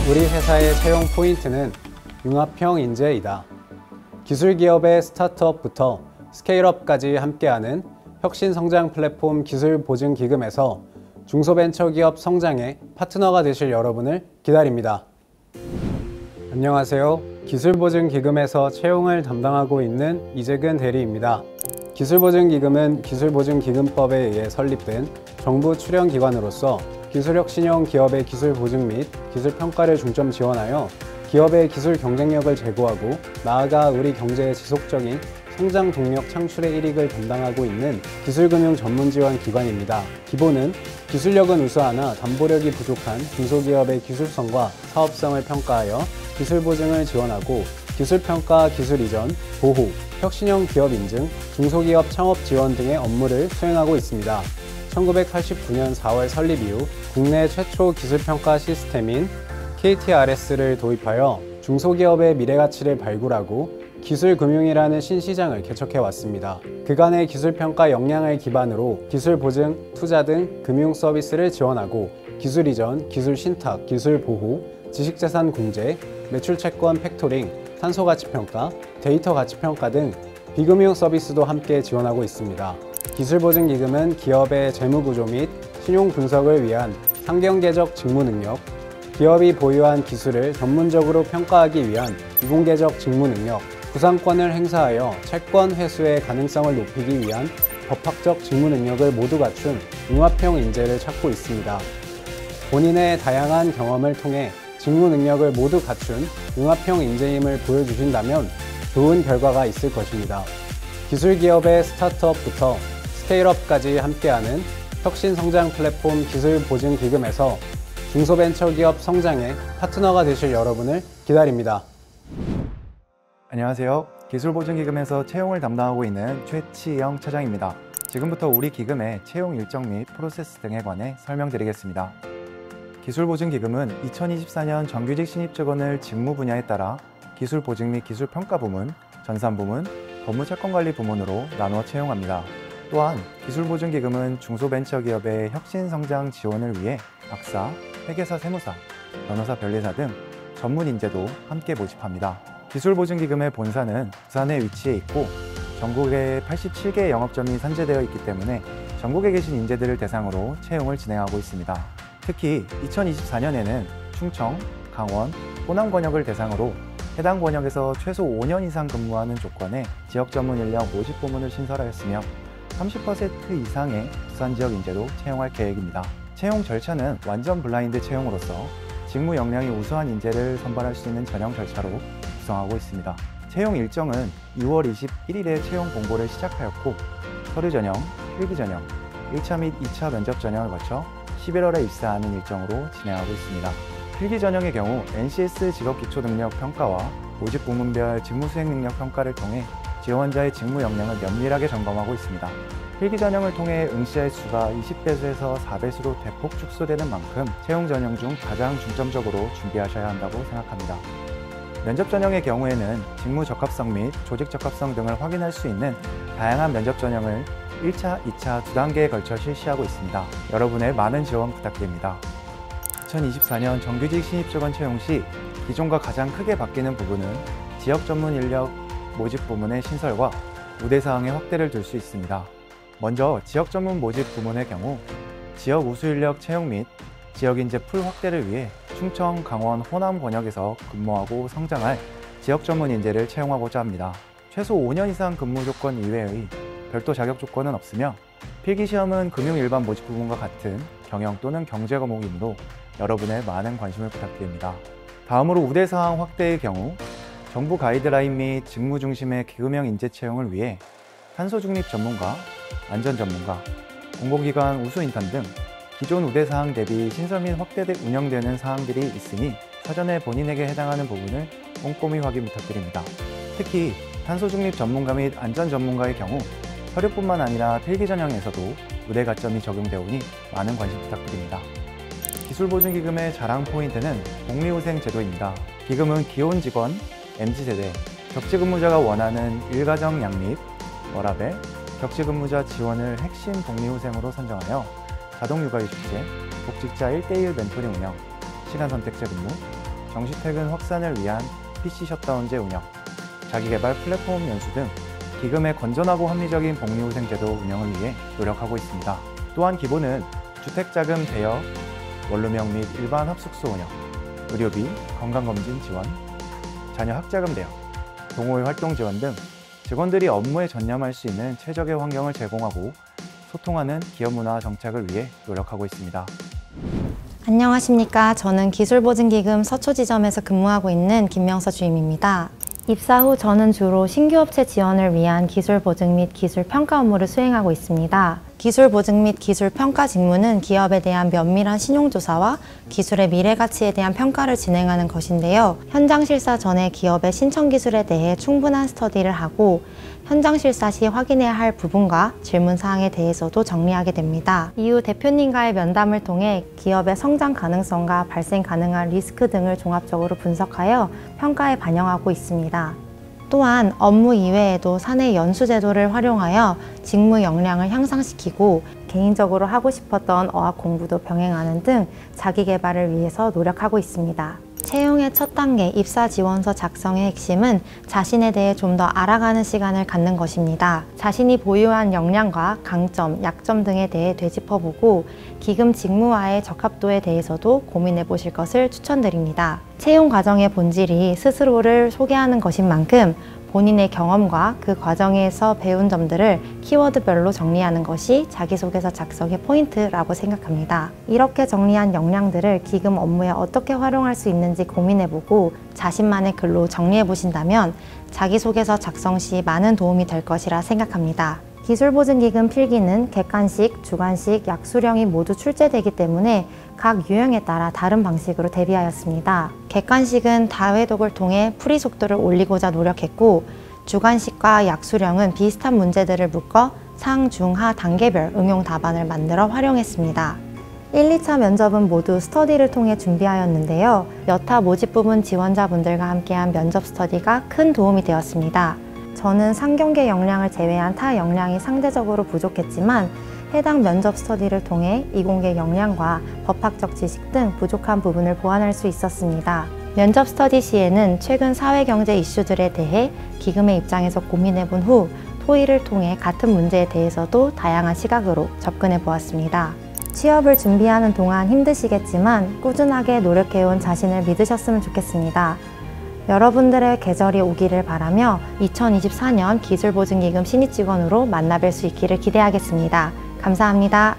우리 회사의 채용 포인트는 융합형 인재이다. 기술기업의 스타트업부터 스케일업까지 함께하는 혁신성장 플랫폼 기술보증기금에서 중소벤처기업 성장의 파트너가 되실 여러분을 기다립니다. 안녕하세요. 기술보증기금에서 채용을 담당하고 있는 이재근 대리입니다. 기술보증기금은 기술보증기금법에 의해 설립된 정부 출연기관으로서 기술혁신형 기업의 기술보증 및 기술평가를 중점 지원하여 기업의 기술 경쟁력을 제고하고 나아가 우리 경제의 지속적인 성장 동력 창출의 일익을 담당하고 있는 기술금융 전문 지원 기관입니다. 기본은 기술력은 우수하나 담보력이 부족한 중소기업의 기술성과 사업성을 평가하여 기술보증을 지원하고 기술평가, 기술이전, 보호, 혁신형 기업 인증, 중소기업 창업 지원 등의 업무를 수행하고 있습니다. 1989년 4월 설립 이후 국내 최초 기술평가 시스템인 KTRS를 도입하여 중소기업의 미래가치를 발굴하고 기술금융이라는 신시장을 개척해왔습니다. 그간의 기술평가 역량을 기반으로 기술보증, 투자 등 금융 서비스를 지원하고 기술이전, 기술신탁, 기술보호, 지식재산 공제, 매출채권 팩토링, 탄소가치평가, 데이터가치평가 등 비금융 서비스도 함께 지원하고 있습니다. 기술보증기금은 기업의 재무구조 및 신용 분석을 위한 상경계적 직무 능력, 기업이 보유한 기술을 전문적으로 평가하기 위한 이공계적 직무 능력, 구상권을 행사하여 채권 회수의 가능성을 높이기 위한 법학적 직무 능력을 모두 갖춘 융합형 인재를 찾고 있습니다. 본인의 다양한 경험을 통해 직무 능력을 모두 갖춘 융합형 인재임을 보여주신다면 좋은 결과가 있을 것입니다. 기술기업의 스타트업부터 스케일업까지 함께하는 혁신성장 플랫폼 기술보증기금에서 중소벤처기업 성장의 파트너가 되실 여러분을 기다립니다. 안녕하세요. 기술보증기금에서 채용을 담당하고 있는 최치영 차장입니다. 지금부터 우리 기금의 채용 일정 및 프로세스 등에 관해 설명드리겠습니다. 기술보증기금은 2024년 정규직 신입 직원을 직무 분야에 따라 기술보증 및 기술평가부문, 전산부문, 법무채권관리 부문으로 나누어 채용합니다. 또한 기술보증기금은 중소벤처기업의 혁신성장 지원을 위해 박사, 회계사 세무사, 변호사 변리사 등 전문 인재도 함께 모집합니다. 기술보증기금의 본사는 부산에 위치해 있고 전국에 87개의 영업점이 산재되어 있기 때문에 전국에 계신 인재들을 대상으로 채용을 진행하고 있습니다. 특히 2024년에는 충청, 강원, 호남 권역을 대상으로 해당 권역에서 최소 5년 이상 근무하는 조건에 지역 전문 인력 모집 부문을 신설하였으며 30% 이상의 부산 지역 인재도 채용할 계획입니다. 채용 절차는 완전 블라인드 채용으로서 직무 역량이 우수한 인재를 선발할 수 있는 전형 절차로 구성하고 있습니다. 채용 일정은 2월 21일에 채용 공고를 시작하였고 서류 전형, 필기 전형, 1차 및 2차 면접 전형을 거쳐 11월에 입사하는 일정으로 진행하고 있습니다. 필기 전형의 경우 NCS 직업기초능력평가와 모집 부문별 직무수행능력 평가를 통해 지원자의 직무 역량을 면밀하게 점검하고 있습니다. 필기 전형을 통해 응시할 수가 20배수에서 4배수로 대폭 축소되는 만큼 채용 전형 중 가장 중점적으로 준비하셔야 한다고 생각합니다. 면접 전형의 경우에는 직무 적합성 및 조직 적합성 등을 확인할 수 있는 다양한 면접 전형을 1차, 2차 두 단계에 걸쳐 실시하고 있습니다. 여러분의 많은 지원 부탁드립니다. 2024년 정규직 신입 직원 채용 시 기존과 가장 크게 바뀌는 부분은 지역 전문 인력 모집 부문의 신설과 우대사항의 확대를 둘 수 있습니다. 먼저 지역 전문 모집 부문의 경우 지역 우수 인력 채용 및 지역 인재 풀 확대를 위해 충청, 강원, 호남 권역에서 근무하고 성장할 지역 전문 인재를 채용하고자 합니다. 최소 5년 이상 근무 조건 이외의 별도 자격 조건은 없으며 필기시험은 금융일반 모집 부문과 같은 경영 또는 경제 과목이므로 여러분의 많은 관심을 부탁드립니다. 다음으로 우대사항 확대의 경우 정부 가이드라인 및 직무 중심의 기금형 인재 채용을 위해 탄소 중립 전문가, 안전 전문가, 공공기관 우수 인턴 등 기존 우대사항 대비 신설 및 확대돼 운영되는 사항들이 있으니 사전에 본인에게 해당하는 부분을 꼼꼼히 확인 부탁드립니다. 특히 탄소 중립 전문가 및 안전 전문가의 경우 서류뿐만 아니라 필기 전형에서도 우대 가점이 적용되오니 많은 관심 부탁드립니다. 기술보증기금의 자랑 포인트는 복리후생 제도입니다. 기금은 기혼 직원, MZ세대, 격치근무자가 원하는 일가정 양립, 워라밸, 격치근무자 지원을 핵심 복리후생으로 선정하여 자동육아휴직제, 복직자 1:1 멘토링 운영, 시간선택제 근무, 정시 퇴근 확산을 위한 PC 셧다운제 운영, 자기개발 플랫폼 연수 등 기금의 건전하고 합리적인 복리후생제도 운영을 위해 노력하고 있습니다. 또한 기본은 주택자금 대여, 원룸형 및 일반 합숙소 운영, 의료비, 건강검진 지원, 자녀 학자금 대여, 동호회 활동 지원 등 직원들이 업무에 전념할 수 있는 최적의 환경을 제공하고 소통하는 기업 문화 정착을 위해 노력하고 있습니다. 안녕하십니까. 저는 기술보증기금 서초지점에서 근무하고 있는 김명서 주임입니다. 입사 후 저는 주로 신규 업체 지원을 위한 기술 보증 및 기술 평가 업무를 수행하고 있습니다. 기술 보증 및 기술 평가 직무는 기업에 대한 면밀한 신용조사와 기술의 미래 가치에 대한 평가를 진행하는 것인데요. 현장 실사 전에 기업의 신청 기술에 대해 충분한 스터디를 하고 현장 실사 시 확인해야 할 부분과 질문 사항에 대해서도 정리하게 됩니다. 이후 대표님과의 면담을 통해 기업의 성장 가능성과 발생 가능한 리스크 등을 종합적으로 분석하여 평가에 반영하고 있습니다. 또한 업무 이외에도 사내 연수 제도를 활용하여 직무 역량을 향상시키고 개인적으로 하고 싶었던 어학 공부도 병행하는 등 자기 개발을 위해서 노력하고 있습니다. 채용의 첫 단계 입사 지원서 작성의 핵심은 자신에 대해 좀 더 알아가는 시간을 갖는 것입니다. 자신이 보유한 역량과 강점, 약점 등에 대해 되짚어보고 기금 직무와의 적합도에 대해서도 고민해 보실 것을 추천드립니다. 채용 과정의 본질이 스스로를 소개하는 것인 만큼 본인의 경험과 그 과정에서 배운 점들을 키워드별로 정리하는 것이 자기소개서 작성의 포인트라고 생각합니다. 이렇게 정리한 역량들을 기금 업무에 어떻게 활용할 수 있는지 고민해보고 자신만의 글로 정리해보신다면 자기소개서 작성 시 많은 도움이 될 것이라 생각합니다. 기술보증기금 필기는 객관식, 주관식, 약수령이 모두 출제되기 때문에 각 유형에 따라 다른 방식으로 대비하였습니다. 객관식은 다회독을 통해 풀이 속도를 올리고자 노력했고 주관식과 약수령은 비슷한 문제들을 묶어 상, 중, 하 단계별 응용 답안을 만들어 활용했습니다. 1, 2차 면접은 모두 스터디를 통해 준비하였는데요. 여타 모집 부분 지원자분들과 함께한 면접 스터디가 큰 도움이 되었습니다. 저는 상경계 역량을 제외한 타 역량이 상대적으로 부족했지만 해당 면접 스터디를 통해 이공계 역량과 법학적 지식 등 부족한 부분을 보완할 수 있었습니다. 면접 스터디 시에는 최근 사회경제 이슈들에 대해 기금의 입장에서 고민해본 후 토의를 통해 같은 문제에 대해서도 다양한 시각으로 접근해 보았습니다. 취업을 준비하는 동안 힘드시겠지만 꾸준하게 노력해온 자신을 믿으셨으면 좋겠습니다. 여러분들의 계절이 오기를 바라며 2024년 기술보증기금 신입 직원으로 만나뵐 수 있기를 기대하겠습니다. 감사합니다.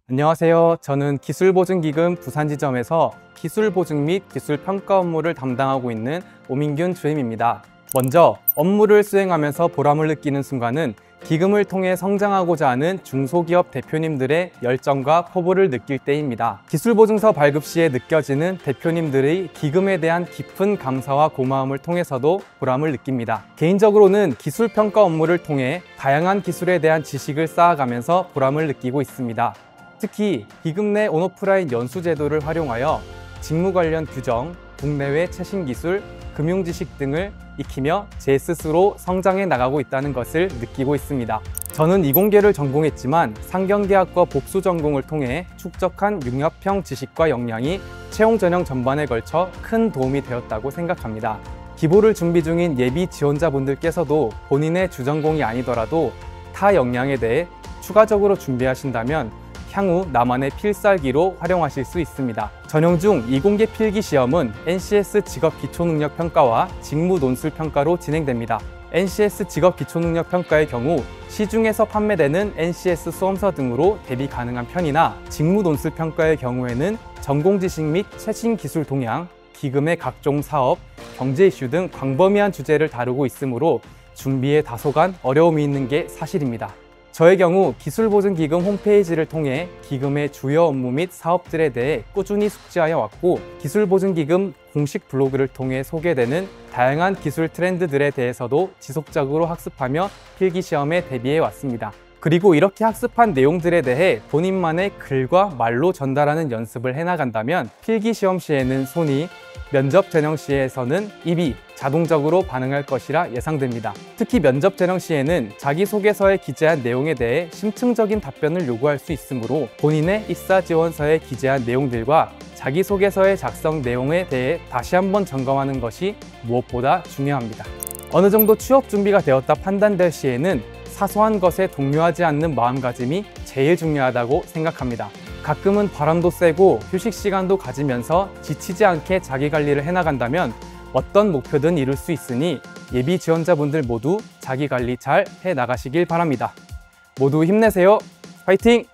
안녕하세요. 저는 기술보증기금 부산지점에서 기술보증 및 기술평가 업무를 담당하고 있는 오민균 주임입니다. 먼저 업무를 수행하면서 보람을 느끼는 순간은 기금을 통해 성장하고자 하는 중소기업 대표님들의 열정과 포부를 느낄 때입니다. 기술보증서 발급 시에 느껴지는 대표님들의 기금에 대한 깊은 감사와 고마움을 통해서도 보람을 느낍니다. 개인적으로는 기술평가 업무를 통해 다양한 기술에 대한 지식을 쌓아가면서 보람을 느끼고 있습니다. 특히 기금 내 온오프라인 연수 제도를 활용하여 직무 관련 규정, 국내외 최신 기술, 금융 지식 등을 익히며 제 스스로 성장해 나가고 있다는 것을 느끼고 있습니다. 저는 이공계를 전공했지만 상경대학과 복수 전공을 통해 축적한 융합형 지식과 역량이 채용 전형 전반에 걸쳐 큰 도움이 되었다고 생각합니다. 기보를 준비 중인 예비 지원자분들께서도 본인의 주전공이 아니더라도 타 역량에 대해 추가적으로 준비하신다면 향후 나만의 필살기로 활용하실 수 있습니다. 전형 중 이공계 필기 시험은 NCS 직업기초능력평가와 직무논술평가로 진행됩니다. NCS 직업기초능력평가의 경우 시중에서 판매되는 NCS 수험서 등으로 대비 가능한 편이나 직무논술평가의 경우에는 전공지식 및 최신 기술 동향, 기금의 각종 사업, 경제 이슈 등 광범위한 주제를 다루고 있으므로 준비에 다소간 어려움이 있는 게 사실입니다. 저의 경우 기술보증기금 홈페이지를 통해 기금의 주요 업무 및 사업들에 대해 꾸준히 숙지하여 왔고 기술보증기금 공식 블로그를 통해 소개되는 다양한 기술 트렌드들에 대해서도 지속적으로 학습하며 필기시험에 대비해 왔습니다. 그리고 이렇게 학습한 내용들에 대해 본인만의 글과 말로 전달하는 연습을 해나간다면 필기시험 시에는 손이, 면접 전형 시에서는 입이 자동적으로 반응할 것이라 예상됩니다. 특히 면접 전형 시에는 자기소개서에 기재한 내용에 대해 심층적인 답변을 요구할 수 있으므로 본인의 입사 지원서에 기재한 내용들과 자기소개서의 작성 내용에 대해 다시 한번 점검하는 것이 무엇보다 중요합니다. 어느 정도 취업 준비가 되었다 판단될 시에는 사소한 것에 동요하지 않는 마음가짐이 제일 중요하다고 생각합니다. 가끔은 바람도 쐬고 휴식 시간도 가지면서 지치지 않게 자기 관리를 해나간다면 어떤 목표든 이룰 수 있으니 예비 지원자분들 모두 자기 관리 잘 해나가시길 바랍니다. 모두 힘내세요. 파이팅!